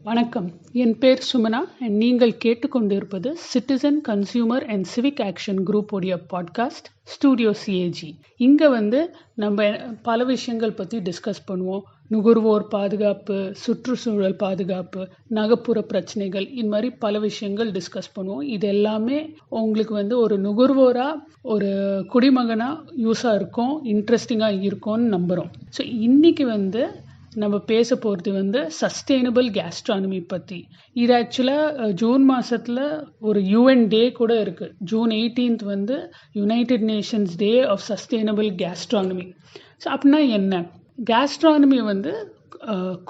வணக்கம், என் பேர் சுமனா and நீங்கள் கேட்டுக்கொண்டிருப்பது citizen consumer and civic action group உடைய பாட்காஸ்ட் ஸ்டூடியோ CAG. இங்கே நம்ம பல விஷயங்கள் பற்றி டிஸ்கஸ் பண்ணுவோம். நுகர்வோர் பாதுகாப்பு, சுற்றுச்சூழல் பாதுகாப்பு, நகர்ப்புற பிரச்சனைகள், இது மாதிரி பல விஷயங்கள் டிஸ்கஸ் பண்ணுவோம். இது எல்லாமே உங்களுக்கு ஒரு நுகர்வோராக ஒரு குடிமகனாக யூஸாக இருக்கும், இன்ட்ரெஸ்டிங்காக இருக்கும்னு நம்புகிறோம். ஸோ இன்றைக்கி நம்ம பேச போகிறது சஸ்டெயினபிள் கேஸ்ட்ரானமி பற்றி. இது ஆக்சுவலாக ஜூன் மாதத்தில் ஒரு UN டே கூட இருக்குது. June 18th United Nations day of sustainable gastronomy. So அப்படின்னா என்ன? கேஸ்ட்ரானமி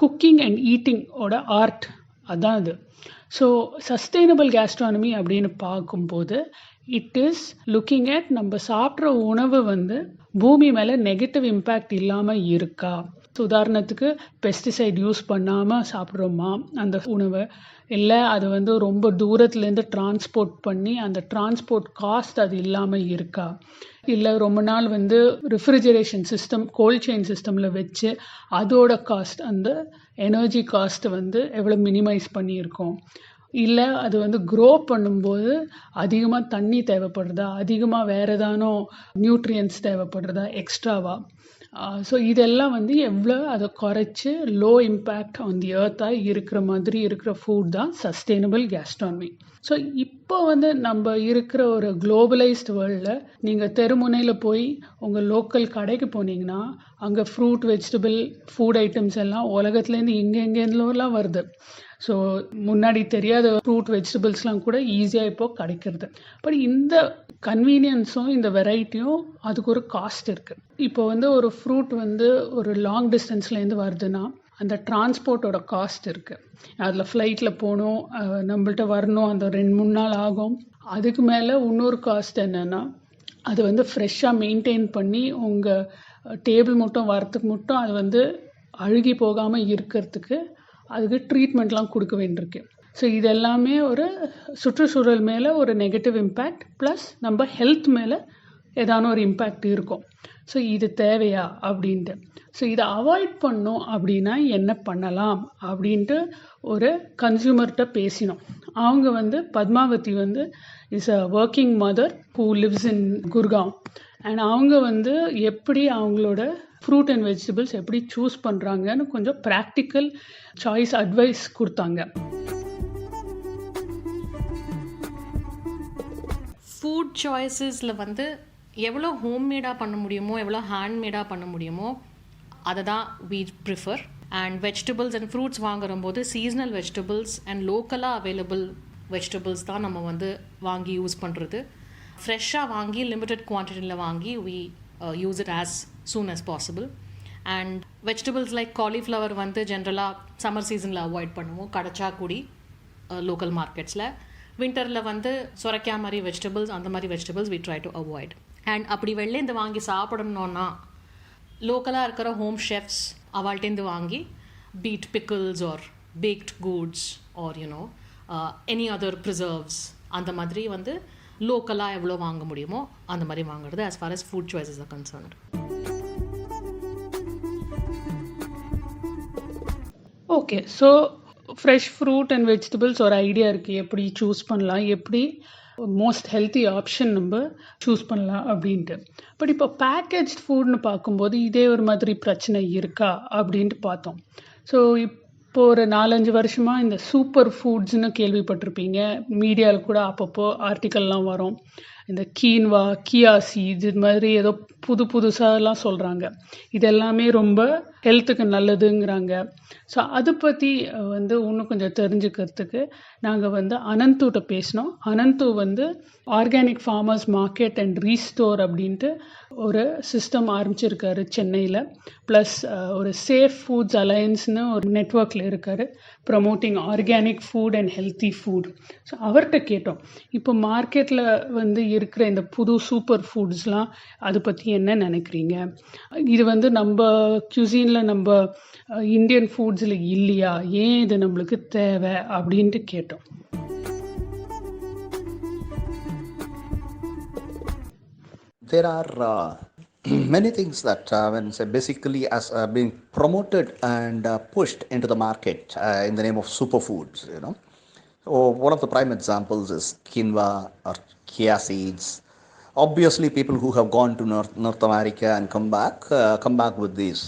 குக்கிங் அண்ட் ஈட்டிங் ஓட ஆர்ட், அதான் இது. ஸோ சஸ்டெயினபிள் கேஸ்ட்ரானமி அப்படின்னு பார்க்கும்போது இட் இஸ் லுக்கிங் அட் நம்ம சாப்பிட்ற உணவு பூமி மேலே நெகட்டிவ் இம்பேக்ட் இல்லாமல் இருக்கா. உதாரணத்துக்கு பெஸ்டிசைட் யூஸ் பண்ணாமல் சாப்பிட்றோமா அந்த உணவை, இல்லை அது ரொம்ப தூரத்துலேருந்து டிரான்ஸ்போர்ட் பண்ணி அந்த டிரான்ஸ்போர்ட் காஸ்ட் அது இல்லாமல் இருக்கா, இல்லை ரொம்ப நாள் ரெஃப்ரிஜரேஷன் சிஸ்டம், கோல்ட் செயின் சிஸ்டமில் வச்சு அதோட காஸ்ட், அந்த எனர்ஜி காஸ்ட் எவ்வளோ மினிமைஸ் பண்ணியிருக்கோம், இல்லை அது க்ரோ பண்ணும்போது அதிகமாக தண்ணி தேவைப்படுறதா, அதிகமாக வேறு ஏதானோ நியூட்ரியன்ஸ் தேவைப்படுறதா எக்ஸ்ட்ராவாக. ஸோ இதெல்லாம் எவ்வளோ அதை குறைச்சி லோ இம்பேக்ட் ஆன் தி எர்த்தாக இருக்கிற மாதிரி இருக்கிற ஃபுட் தான் சஸ்டெயினபிள் கேஸ்ட்ரானமி. ஸோ இப்போ நம்ம இருக்கிற ஒரு குளோபலைஸ்டு வேர்ல்டில் நீங்கள் தெருமுனையில் போய் உங்கள் லோக்கல் கடைக்கு போனீங்கன்னா அங்கே ஃப்ரூட், வெஜிடபிள், ஃபுட் ஐட்டம்ஸ் எல்லாம் உலகத்துலேருந்து எங்கெங்கெல்லாம் வருது. ஸோ முன்னாடி தெரியாத ஃப்ரூட், வெஜிடபிள்ஸ்லாம் கூட ஈஸியாக இப்போ கிடைக்கிறது. பட் இந்த கன்வீனியன்ஸும் இந்த வெரைட்டியும் அதுக்கு ஒரு காஸ்ட் இருக்குது. இப்போ ஒரு ஃப்ரூட் ஒரு லாங் டிஸ்டன்ஸ்லேருந்து வருதுன்னா அந்த டிரான்ஸ்போர்ட்டோட காஸ்ட் இருக்குது. அதில் ஃப்ளைட்டில் போகணும், நம்மள்ட்ட வரணும், அந்த 2-3 நாள் ஆகும். அதுக்கு மேலே இன்னொரு காஸ்ட் என்னென்னா அது ஃப்ரெஷ்ஷாக மெயின்டைன் பண்ணி உங்கள் டேபிள் மட்டும் வரத்துக்கு மட்டும் அது அழுகி போகாமல் இருக்கிறதுக்கு அதுக்கு ட்ரீட்மெண்ட்லாம் கொடுக்க வேண்டியிருக்கு. ஸோ இதெல்லாமே ஒரு சுற்றுச்சூழல் மேலே ஒரு நெகட்டிவ் இம்பேக்ட், ப்ளஸ் நம்ம ஹெல்த் மேலே ஏதான ஒரு இம்பேக்ட் இருக்கும். ஸோ இது தேவையா அப்படின்ட்டு. ஸோ இதை அவாய்ட் பண்ணோம் அப்படின்னா என்ன பண்ணலாம் அப்படின்ட்டு ஒரு கன்சியூமர்கிட்ட பேசினோம். அவங்க Padmavati is a working mother who lives in Gurgaon. And அவங்க எப்படி அவங்களோட ஃப்ரூட் அண்ட் வெஜிடபிள்ஸ் எப்படி சூஸ் பண்ணுறாங்கன்னு கொஞ்சம் ப்ராக்டிக்கல் சாய்ஸ் அட்வைஸ் கொடுத்தாங்க. ஃபுட் சாய்ஸஸில் எவ்வளோ ஹோம்மேடாக பண்ண முடியுமோ, எவ்வளோ ஹேண்ட்மேடாக பண்ண முடியுமோ அதை தான் we prefer. And vegetables and fruits வாங்கும்போது சீசனல் வெஜிடபிள்ஸ் அண்ட் லோக்கலாக அவைலபிள் வெஜிடபிள்ஸ் தான் நம்ம வாங்கி யூஸ் பண்ணுறது. ஃப்ரெஷ்ஷாக வாங்கி லிமிட்டட் குவான்டிட்டியில் வாங்கி we use it as soon as possible. And vegetables like cauliflower ஜென்ரலாக சம்மர் சீசனில் அவாய்ட் பண்ணுவோம், கிடைச்சா கூடி லோக்கல் மார்க்கெட்ஸில். வின்டரில் சுரைக்காய் மாதிரி வெஜிடபிள்ஸ், அந்த மாதிரி vegetables we try to avoid. And அப்படி வெளிலேருந்து வாங்கி சாப்பிடணுன்னா லோக்கலாக இருக்கிற ஹோம் ஷெஃப்ஸ் அவள்கிட்டேருந்து வாங்கி beet pickles or baked goods or any other preserves, அந்த மாதிரி லோக்கலாக எவ்வளோ வாங்க முடியுமோ அந்த மாதிரி வாங்குறது as far as food choices are concerned. Okay, so fresh fruit and vegetables ஒரு ஐடியா இருக்குது எப்படி சூஸ் பண்ணலாம், எப்படி மோஸ்ட் ஹெல்த்தி ஆப்ஷன் நம்ம சூஸ் பண்ணலாம் அப்படின்ட்டு. பட் இப்போ பேக்கேஜ்ட் ஃபுட்னு பார்க்கும்போது இதே ஒரு மாதிரி பிரச்சனை இருக்கா அப்படின்ட்டு பார்த்தோம். ஸோ இப்போ ஒரு 4-5 வருஷமாக இந்த சூப்பர் ஃபுட்ஸ்னு கேள்விப்பட்டிருப்பீங்க. மீடியாவில் கூட அப்பப்போ ஆர்டிக்கல்லாம் வரும். இந்த கீன்வா, கியா சீட்ஸ், இது மாதிரி ஏதோ புதுசாலாம் சொல்கிறாங்க. இதெல்லாமே ரொம்ப ஹெல்த்துக்கு நல்லதுங்கிறாங்க. ஸோ அதை பற்றி இன்னும் கொஞ்சம் தெரிஞ்சுக்கிறதுக்கு நாங்கள் அனந்துகிட்ட பேசினோம். Ananthu organic farmers market and restore அப்படின்ட்டு ஒரு சிஸ்டம் ஆரம்பிச்சிருக்காரு சென்னையில். ப்ளஸ் ஒரு சேஃப் ஃபுட்ஸ் அலையன்ஸ்னு ஒரு நெட்வொர்க்கில் இருக்கார், promoting organic food and healthy food. So அவர்கிட்ட கேட்டோம், இப்போ மார்க்கெட்டில் இருக்கிற இந்த புது சூப்பர் ஃபுட்ஸ்லாம் அதை பற்றி என்ன நினைக்கிறீங்க, இது நம்ம cuisine-ல நம்ம இந்தியன் ஃபுட்ஸில் இல்லையா, ஏன் இது நம்மளுக்கு தேவை அப்படின்ட்டு கேட்டோம். There are many things that when say basically as being promoted and pushed into the market in the name of superfoods, you know. So one of the prime examples is quinoa or chia seeds. Obviously, people who have gone to North America and come back with these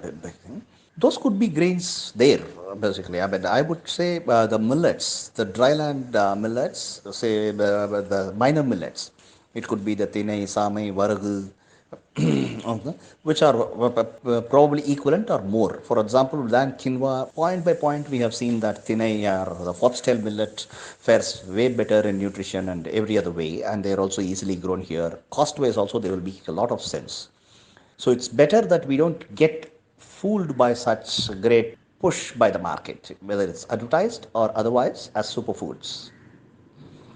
big thing. Those could be grains there, basically. I mean, I would say the millets, the dryland millets, say the minor millets. It could be the tinai, samai, varagu, okay, which are probably equivalent or more. For example, than quinoa, point by point, we have seen that tinai or the foxtail millet fares way better in nutrition and every other way, and they are also easily grown here. Cost-wise, also, they will make a lot of sense. So it's better that we don't get fooled by such great push by the market, whether it's advertised or otherwise, as superfoods.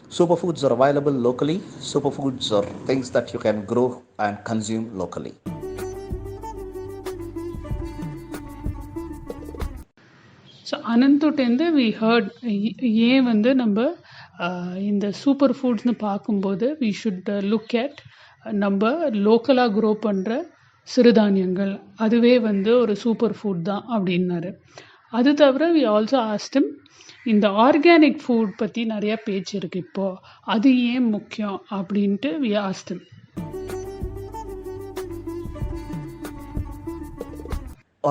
Superfoods are available locally. Superfoods are things that you can grow and consume locally. So அனந்தோட்டேருந்து we heard ஏன் வந்து நம்ம இந்த super ஃபுட்ஸ்னு பார்க்கும்போது we should look at நம்ம லோக்கலாக grow பண்ணுற சிறுதானியங்கள் அதுவே வந்து ஒரு சூப்பர் ஃபுட் தான் அப்படின்னாரு. அது தவிர வி ஆல்சோ ஆஸ்டம் இந்த ஆர்கானிக் ஃபுட் பற்றி நிறையா பேச்சு இருக்குது இப்போது, அது ஏன் முக்கியம் அப்படின்ட்டு we asked them.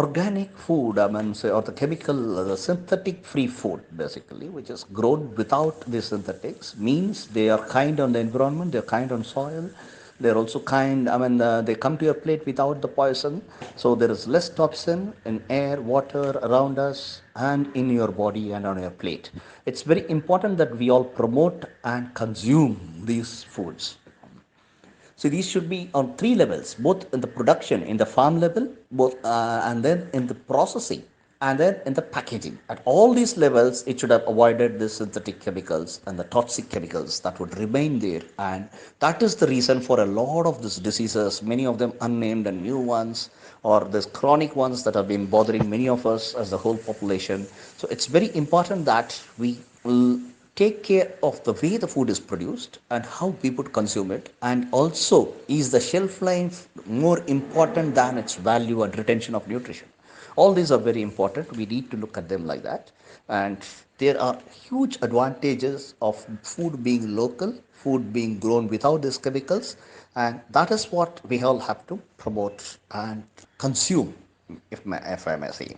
Organic food, I mean, say, or the chemical, the synthetic free food, basically, which is grown without the synthetics, means they are kind on the environment, they are kind on soil, they are also kind, I mean, they come to your plate without the poison, so there is less toxin in air, water around us, and in your body and on your plate. It's very important that we all promote and consume these foods. So these should be on three levels, both in the production, in the farm level, both and then in the processing, and then in the packaging. At all these levels, it should have avoided the synthetic chemicals and the toxic chemicals that would remain there. And that is the reason for a lot of these diseases, many of them unnamed and new ones, or these chronic ones that have been bothering many of us as the whole population. So it's very important that we take care of the way the food is produced and how people consume it, and also is the shelf life more important than its value and retention of nutrition. All these are very important. We need to look at them like that, and there are huge advantages of food being local, food being grown without these chemicals, and that is what we all have to promote and consume, if I may say.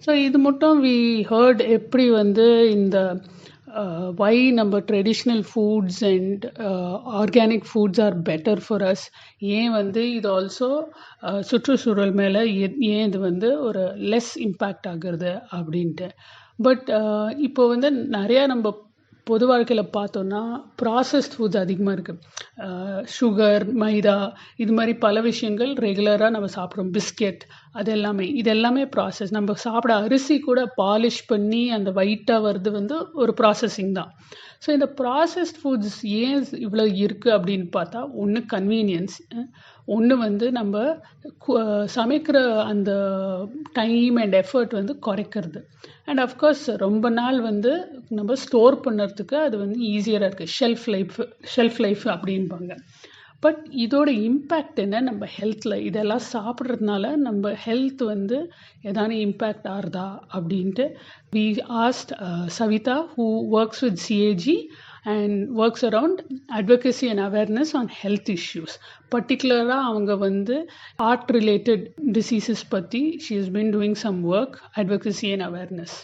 So இது மட்டும் we hurt எப்படி வந்து இந்த வை நம்ம traditional foods and organic foods are better for us, ஏன் வந்து இது also சுற்றுச்சூழல் மேலே ஏன் இது வந்து ஒரு லெஸ் இம்பேக்ட் ஆகுறது அப்படின்ட்டு. பட் இப்போ வந்து நிறையா நம்ம பொது வாழ்க்கையில் பார்த்தோன்னா ப்ராசஸ்ட் ஃபுட்ஸ் அதிகமாக இருக்குது. சுகர், மைதா, இது மாதிரி பல விஷயங்கள் ரெகுலராக நம்ம சாப்பிட்றோம். பிஸ்கெட், இது எல்லாமே ப்ராசஸ். நம்ம சாப்பிட அரிசி கூட பாலிஷ் பண்ணி அந்த ஒயிட்டாக வர்றது வந்து ஒரு ப்ராசஸிங் தான். ஸோ இந்த ப்ராசஸ்ட் ஃபுட்ஸ் ஏன் இவ்வளோ இருக்குது அப்படின்னு பார்த்தா, ஒன்று கன்வீனியன்ஸ், ஒன்று வந்து நம்ம சமைக்கிற அந்த டைம் அண்ட் எஃபர்ட் வந்து குறைக்கிறது, அண்ட் அஃப்கோர்ஸ் ரொம்ப நாள் வந்து நம்ம ஸ்டோர் பண்ணுறதுக்கு அது வந்து ஈஸியராக இருக்குது. ஷெல்ஃப் லைஃப் அப்படின்பாங்க. பட் இதோட இம்பேக்ட் என்ன நம்ம ஹெல்த்தில்? இதெல்லாம் சாப்பிட்றதுனால நம்ம ஹெல்த் வந்து ஏதான இம்பேக்ட் ஆகுதா அப்படின்ட்டு we asked Savita, who works with CAG and works around advocacy and awareness on health issues. பர்டிகுலராக அவங்க வந்து heart related diseases பற்றி she has been doing some work, advocacy and awareness.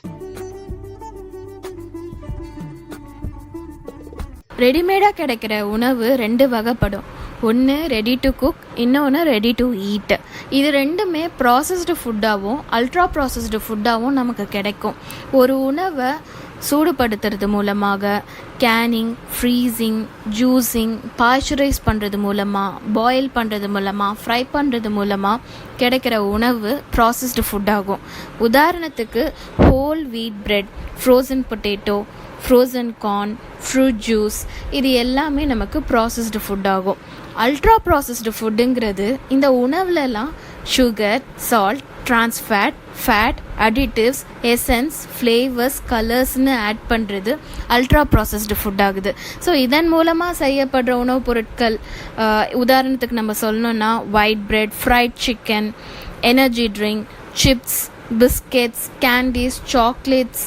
ரெடிமேடாக கிடைக்கிற உணவு 2 வகைப்படும். ஒன்று ரெடி டு குக், இன்னொன்று ரெடி டு ஈட். இது ரெண்டுமே ப்ராசஸ்டு ஃபுட்டாகவும் அல்ட்ரா ப்ராசஸ்டு ஃபுட்டாகவும் நமக்கு கிடைக்கும். ஒரு உணவை சூடுபடுத்துறது மூலமாக, கேனிங், ஃப்ரீசிங், ஜூஸிங், பாய்ச்சரைஸ் பண்ணுறது மூலமாக, பாயில் பண்ணுறது மூலமாக, ஃப்ரை பண்ணுறது மூலமாக கிடைக்கிற உணவு ப்ராசஸ்டு ஃபுட்டாகும். உதாரணத்துக்கு whole wheat bread, frozen potato, frozen corn, fruit juice, இது எல்லாமே நமக்கு ப்ராசஸ்டு ஃபுட் ஆகும். அல்ட்ரா ப்ராசஸ்டு ஃபுட்டுங்கிறது இந்த உணவுலலாம் sugar, salt, trans fat, additives, essence, flavors, கலர்ஸ்னு ஆட் பண்ணுறது அல்ட்ரா ப்ராசஸ்டு ஃபுட் ஆகுது. ஸோ இதன் மூலமாக செய்யப்படுற உணவுப் பொருட்கள் உதாரணத்துக்கு நம்ம சொல்லணும்னா white bread, fried chicken, energy drink, chips, biscuits, candies, chocolates,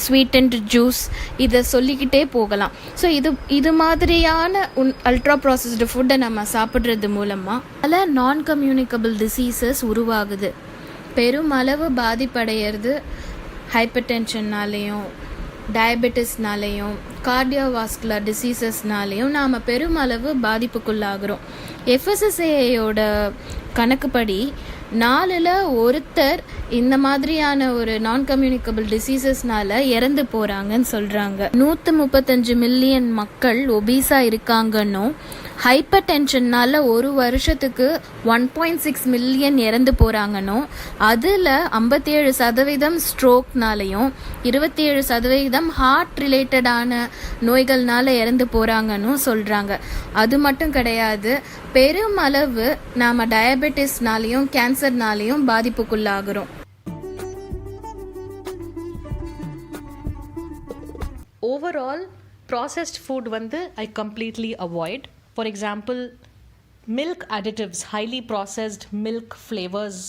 sweetened juice, இதை சொல்லிக்கிட்டே போகலாம். ஸோ இது மாதிரியான அல்ட்ரா ப்ராசஸ்டு ஃபுட்டை நம்ம சாப்பிட்றது மூலமாக பல நான் கம்யூனிகபிள் டிசீசஸ் உருவாகுது. பெருமளவு பாதிப்படைகிறது ஹைப்பர் டென்ஷன்னாலேயும், டயபெட்டிஸ்னாலேயும், கார்டியோவாஸ்குலர் டிசீசஸ்னாலேயும் நாம் பெருமளவு பாதிப்புக்குள்ளாகிறோம். FSSAIயோட கணக்குப்படி 4ல் ஒருத்தர் இந்த மாதிரியான ஒரு நான் கம்யூனிகபிள் டிசீசஸ்னால இறந்து போகிறாங்கன்னு சொல்கிறாங்க. 135 மில்லியன் மக்கள் ஒபீஸாக இருக்காங்கன்னும், ஹைப்பர் டென்ஷன்னால் ஒரு வருஷத்துக்கு 1.6 மில்லியன் இறந்து போகிறாங்கன்னும், அதில் 57% ஸ்ட்ரோக்னாலையும் 27% ஹார்ட் ரிலேட்டடான நோய்கள்னால இறந்து போகிறாங்கன்னு சொல்கிறாங்க. அது மட்டும் கிடையாது, பெருமளவு நாம் டயபெட்டிஸ்னாலையும் கேன்சர்னாலையும் பாதிப்புக்குள்ளாகிறோம். ஓவரால் ப்ராசஸ்ட் ஃபுட் வந்து I completely avoid. For example, milk additives, highly processed milk flavours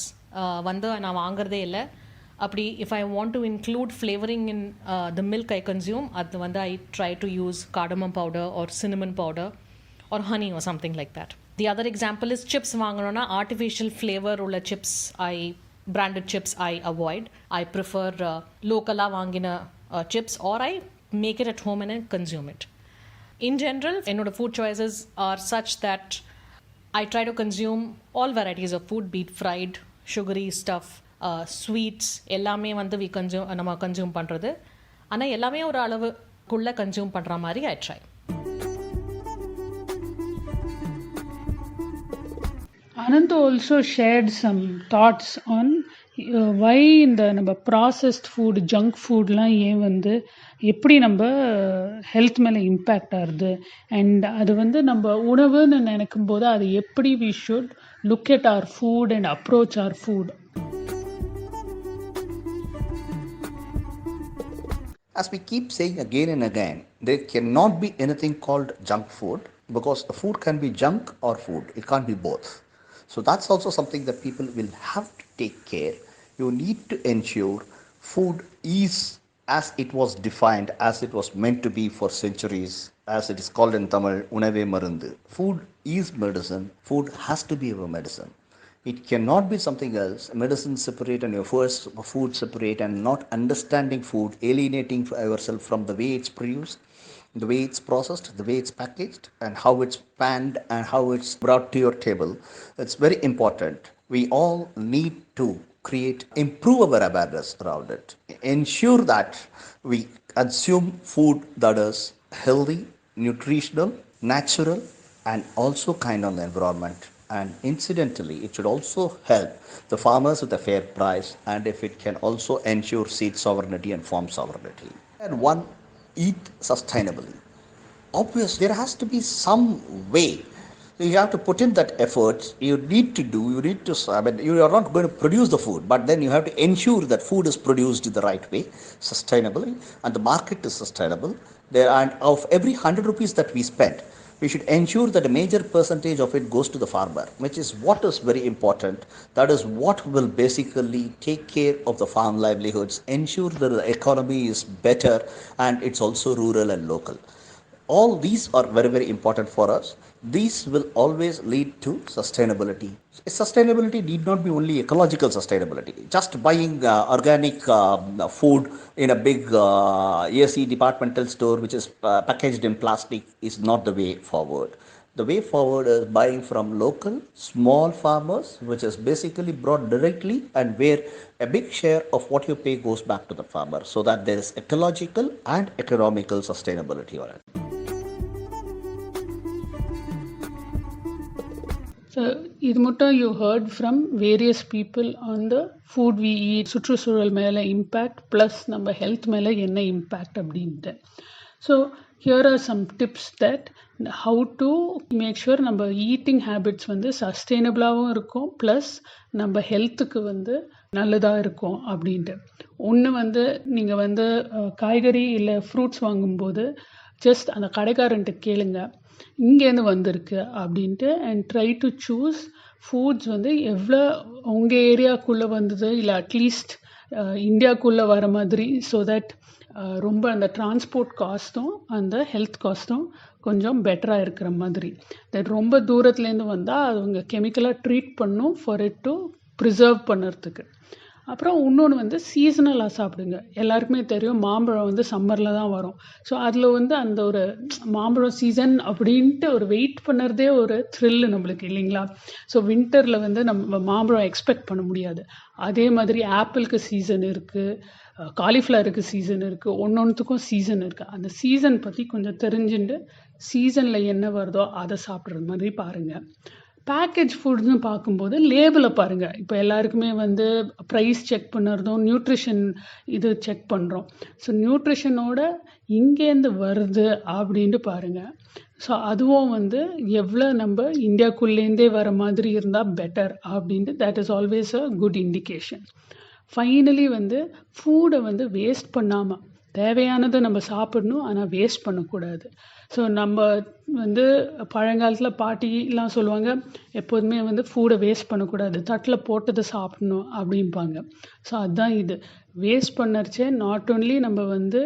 வந்து நான் வாங்குறதே இல்லை. அப்படி if I want to include flavouring in the milk I consume, அது வந்து I try to use cardamom powder or cinnamon powder or honey or something like that. The other example is chips வாங்கணும்னா artificial flavor உள்ள chips, branded chips I avoid. I prefer locally வாங்கின chips, or I make it at home and I consume it. In general, என்னோட food choices are such that I try to consume all varieties of food, be it fried, sugary stuff, sweets, எல்லாமே வந்து நம்ம consume பண்ணுறது. ஆனால் எல்லாமே ஒரு அளவுக்குள்ளே consume பண்ணுற மாதிரி I try. Anand also shared some thoughts on why இந்த நம்ம ப்ராசஸ்ட் ஃபுட், ஜங்க் ஃபுட்லாம் ஏன் வந்து எப்படி நம்ம ஹெல்த் மேலே இம்பேக்ட் ஆகுது, அண்ட் அது வந்து நம்ம உணவுன்னு நினைக்கும் போது அது எப்படி we should look at our food and approach our food. As we keep saying again and again, there cannot be anything called junk food, because the food can be junk or food. It can't be both. So that's also something that people will have to take care. You need to ensure food is as it was defined, as it was meant to be for centuries, as it is called in Tamil, unave marundu. Food is medicine. Food has to be a medicine. It cannot be something else. Medicine separate and your first food separate, and not understanding food, alienating ourselves from the way it's produced, the way it's processed, the way it's packaged, and how it's panned and how it's brought to your table. It's very important. We all need to improve our awareness around it. Ensure that we consume food that is healthy, nutritional, natural, and also kind on the environment. And incidentally, it should also help the farmers with a fair price, and if it can also ensure seed sovereignty and farm sovereignty. And one, eat sustainably. Obviously, there has to be some way. You have to put in that effort. You need to, you are not going to produce the food, but then you have to ensure that food is produced the right way, sustainably, and the market is sustainable. And of every 100 rupees that we spend, we should ensure that a major percentage of it goes to the farmer, which is what is very important. That is what will basically take care of the farm livelihoods, ensure that the economy is better, and it's also rural and local. All these are very, very important for us. These will always lead to sustainability. Sustainability need not be only ecological sustainability. Just buying organic food in a big AC departmental store which is packaged in plastic is not the way forward. The way forward is buying from local, small farmers, which is basically brought directly, and where a big share of what you pay goes back to the farmer, so that there is ecological and economical sustainability on it. So இது மட்டும் you heard from various people on the food we eat, சுற்றுச்சூழல் மேலே impact plus நம்ம health மேலே என்ன impact அப்படின்ட்டு. So here are some tips that how to make sure நம்ம eating habits வந்து சஸ்டெயினபிளாகவும் இருக்கும், ப்ளஸ் நம்ம ஹெல்த்துக்கு வந்து நல்லதாக இருக்கும் அப்படின்ட்டு. ஒன்று வந்து நீங்கள் வந்து காய்கறி இல்லை ஃப்ரூட்ஸ் வாங்கும்போது ஜஸ்ட் அந்த கடைக்காரன்ட்டு கேளுங்க இங்கேருந்து வந்திருக்கு அப்படின்ட்டு, and try to choose foods வந்து எவ்வளோ உங்கள் ஏரியாக்குள்ளே வந்தது இல்லை அட்லீஸ்ட் இந்தியாவுக்குள்ளே வர மாதிரி, ஸோ தட் ரொம்ப அந்த டிரான்ஸ்போர்ட் காஸ்ட்டும் அந்த ஹெல்த் காஸ்ட்டும் கொஞ்சம் பெட்டராக இருக்கிற மாதிரி. தட் ரொம்ப தூரத்துலேருந்து வந்தால் அது அவங்க கெமிக்கலாக ட்ரீட் பண்ணும் ஃபார் இட் டு ப்ரிசர்வ் பண்ணுறதுக்கு. அப்புறம் இன்னொன்று வந்து சீசனலாக சாப்பிடுங்க. எல்லாருக்குமே தெரியும் மாம்பழம் வந்து சம்மரில் தான் வரும். ஸோ அதில் வந்து அந்த ஒரு மாம்பழம் சீசன் அப்படின்ட்டு ஒரு வெயிட் பண்ணுறதே ஒரு த்ரில்லு நம்மளுக்கு இல்லைங்களா? ஸோ வின்டரில் வந்து நம்ம மாம்பழம் எக்ஸ்பெக்ட் பண்ண முடியாது. அதே மாதிரி ஆப்பிளுக்கு சீசன் இருக்குது, காலிஃப்ளவருக்கு சீசன் இருக்குது, ஒன்றொன்றுத்துக்கும் சீசன் இருக்குது. அந்த சீசன் பற்றி கொஞ்சம் தெரிஞ்சுட்டு சீசனில் என்ன வருதோ அதை சாப்பிட்றது மாதிரி பாருங்கள். பேக்கேஜ் ஃபுட்னு பார்க்கும்போது லேபிளை பாருங்கள். இப்போ எல்லாருக்குமே வந்து ப்ரைஸ் செக் பண்ணுறதும் நியூட்ரிஷன் இது செக் பண்ணுறோம். ஸோ நியூட்ரிஷனோட இங்கேருந்து வருது அப்படின்ட்டு பாருங்கள். ஸோ அதுவும் வந்து எவ்வளோ நம்ம இந்தியாவுக்குள்ளேருந்தே வர மாதிரி இருந்தால் பெட்டர் அப்படின்ட்டு that is always a good indication. Finally வந்து ஃபுட்டை வந்து வேஸ்ட் பண்ணாமல் தேவையானதை நம்ம சாப்பிடணும், ஆனால் வேஸ்ட் பண்ணக்கூடாது. ஸோ நம்ம வந்து பழங்காலத்தில் பாட்டிலாம் சொல்லுவாங்க எப்போதுமே வந்து ஃபுட்டை வேஸ்ட் பண்ணக்கூடாது, தட்டில் போட்டதை சாப்பிடணும் அப்படிம்பாங்க. ஸோ அதுதான் இது. வேஸ்ட் பண்ணறச்சே நாட் ஓன்லி நம்ம வந்து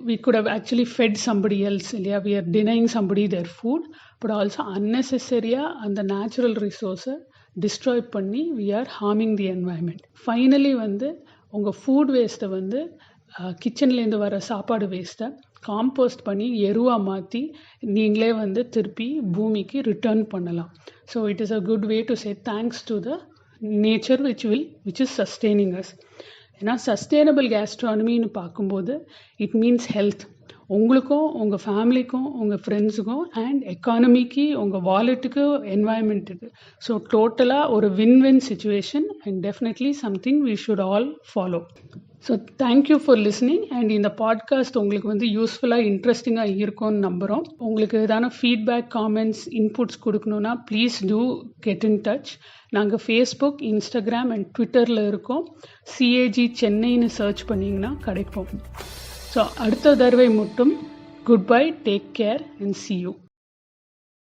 we could have actually fed somebody else, இல்லையா? we are denying somebody their food, but also unnecessary-ஆக அந்த நேச்சுரல் ரிசோர்ஸை டிஸ்ட்ராய் பண்ணி we are harming the environment. Finally வந்து உங்கள் ஃபுட் வேஸ்ட்டை வந்து கிச்சன்லேருந்து வர சாப்பாடு வேஸ்ட்டை காம்போஸ்ட் பண்ணி எருவாக மாற்றி நீங்களே வந்து திருப்பி பூமிக்கு ரிட்டர்ன் பண்ணலாம். So it is a good way to say thanks to the nature which is sustaining us. ஏன்னா சஸ்டெயினபிள் கேஸ்ட்ரானமின்னு பார்க்கும்போது இட் மீன்ஸ் ஹெல்த், உங்களுக்கும் உங்கள் ஃபேமிலிக்கும் உங்கள் ஃப்ரெண்ட்ஸுக்கும் அண்ட் எக்கானமிக்கு உங்கள் வாலெட்டுக்கு என்வாயன்மெண்ட்டுக்கு. ஸோ டோட்டலாக ஒரு win win situation and definitely something we should all follow. So thank you for listening. And இந்த பாட்காஸ்ட் உங்களுக்கு வந்து யூஸ்ஃபுல்லாக இன்ட்ரெஸ்டிங்காக இருக்கும்னு நம்புகிறோம். உங்களுக்கு ஏதான ஃபீட்பேக், காமெண்ட்ஸ், இன்புட்ஸ் கொடுக்கணுன்னா please do get in touch. நாங்கள் ஃபேஸ்புக், இன்ஸ்டாகிராம் அண்ட் ட்விட்டரில் இருக்கோம். CAG சென்னைன்னு சர்ச் பண்ணிங்கன்னா கிடைப்போம். ஸோ அடுத்த தடவை மட்டும் good bye, take care and see you.